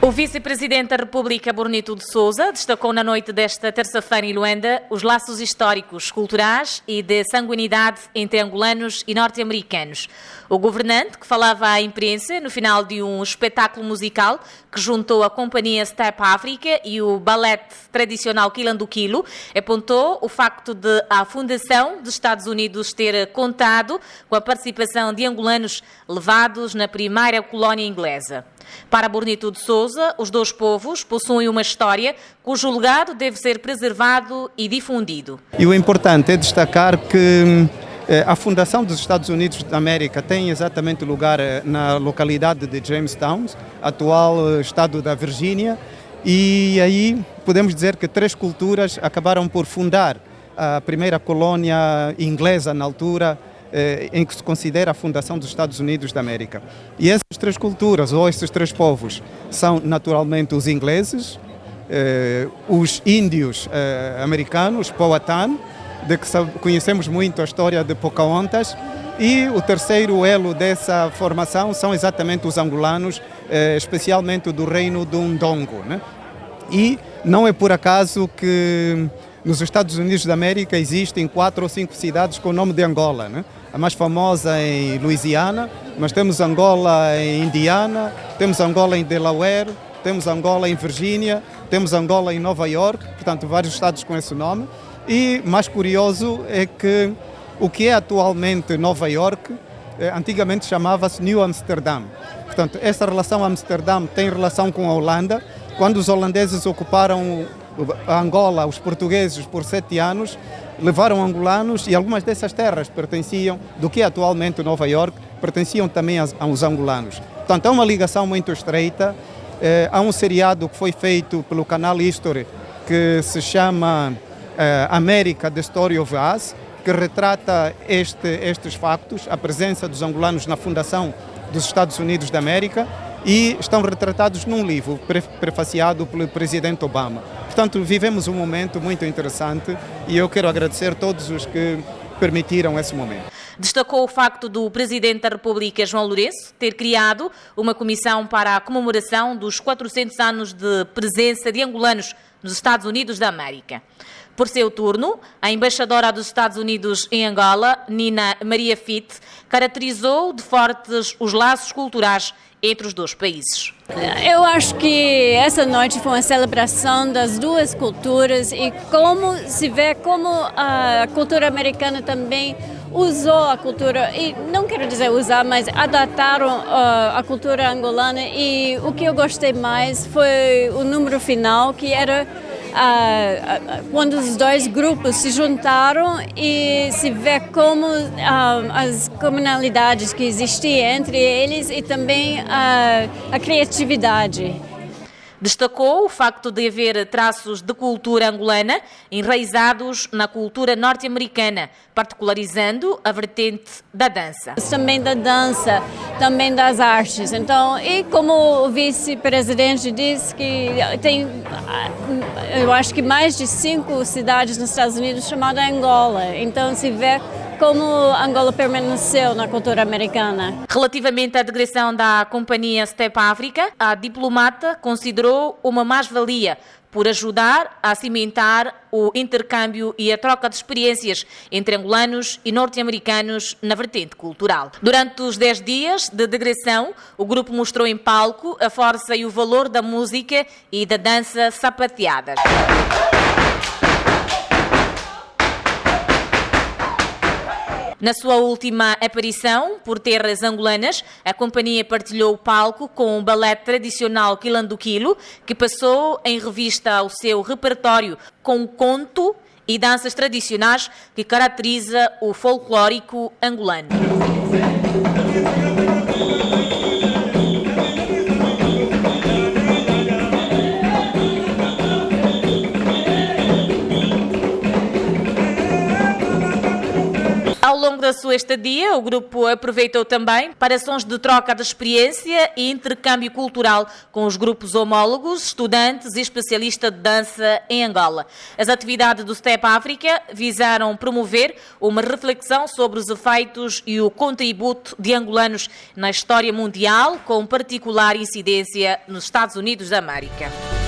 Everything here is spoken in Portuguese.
O vice-presidente da República, Bonito de Sousa, destacou na noite desta terça-feira em Luanda os laços históricos, culturais e de sanguinidade entre angolanos e norte-americanos. O governante, que falava à imprensa no final de um espetáculo musical que juntou a companhia Step África e o ballet tradicional Quilanduquilo, apontou o facto de a Fundação dos Estados Unidos ter contado com a participação de angolanos levados na primeira colónia inglesa. Para Bonito de Sousa, os dois povos possuem uma história cujo legado deve ser preservado e difundido. E o importante é destacar que a Fundação dos Estados Unidos da América tem exatamente lugar na localidade de Jamestown, atual estado da Virgínia, e aí podemos dizer que três culturas acabaram por fundar a primeira colônia inglesa na altura, em que se considera a fundação dos Estados Unidos da América. E essas três culturas, ou esses três povos, são naturalmente os ingleses, os índios americanos, Powhatan, de que conhecemos muito a história de Pocahontas, e o terceiro elo dessa formação são exatamente os angolanos, especialmente do reino do Ndongo, né? E não é por acaso que nos Estados Unidos da América existem 4 ou 5 cidades com o nome de Angola, né? A mais famosa é em Louisiana, mas temos Angola em Indiana, temos Angola em Delaware, temos Angola em Virgínia, temos Angola em Nova York, portanto vários estados com esse nome. E mais curioso é que o que é atualmente Nova York, antigamente chamava-se New Amsterdam. Portanto, essa relação Amsterdam tem relação com a Holanda. Quando os holandeses ocuparam a Angola, os portugueses, por 7 anos, levaram angolanos e algumas dessas terras pertenciam, do que é atualmente Nova York, pertenciam também aos angolanos. Portanto, há uma ligação muito estreita. Há um seriado que foi feito pelo canal History que se chama America, The Story of Us, que retrata estes factos, a presença dos angolanos na fundação dos Estados Unidos da América, e estão retratados num livro prefaciado pelo presidente Obama. Portanto, vivemos um momento muito interessante e eu quero agradecer a todos os que permitiram esse momento. Destacou o facto do Presidente da República, João Lourenço, ter criado uma comissão para a comemoração dos 400 anos de presença de angolanos nos Estados Unidos da América. Por seu turno, a embaixadora dos Estados Unidos em Angola, Nina Maria Fitt, caracterizou de fortes os laços culturais entre os dois países. Eu acho que essa noite foi uma celebração das duas culturas e como se vê como a cultura americana também usou a cultura, e não quero dizer usar, mas adaptaram a cultura angolana, e o que eu gostei mais foi o número final, que era quando os dois grupos se juntaram e se vê como as comunalidades que existiam entre eles e também a criatividade. Destacou o facto de haver traços de cultura angolana enraizados na cultura norte-americana, particularizando a vertente da dança. Também da dança, também das artes. Então, e como o vice-presidente disse, que tem, eu acho que mais de 5 cidades nos Estados Unidos chamadas Angola. Então, se vê como Angola permaneceu na cultura americana. Relativamente à digressão da companhia Step África, a diplomata considerou uma mais-valia por ajudar a cimentar o intercâmbio e a troca de experiências entre angolanos e norte-americanos na vertente cultural. Durante os 10 dias de digressão, o grupo mostrou em palco a força e o valor da música e da dança sapateadas. Na sua última aparição por terras angolanas, a companhia partilhou o palco com o ballet tradicional Quilanduquilo, que passou em revista o seu repertório com conto e danças tradicionais que caracteriza o folclórico angolano. Ao longo da sua estadia, o grupo aproveitou também para ações de troca de experiência e intercâmbio cultural com os grupos homólogos, estudantes e especialistas de dança em Angola. As atividades do STEP África visaram promover uma reflexão sobre os efeitos e o contributo de angolanos na história mundial, com particular incidência nos Estados Unidos da América.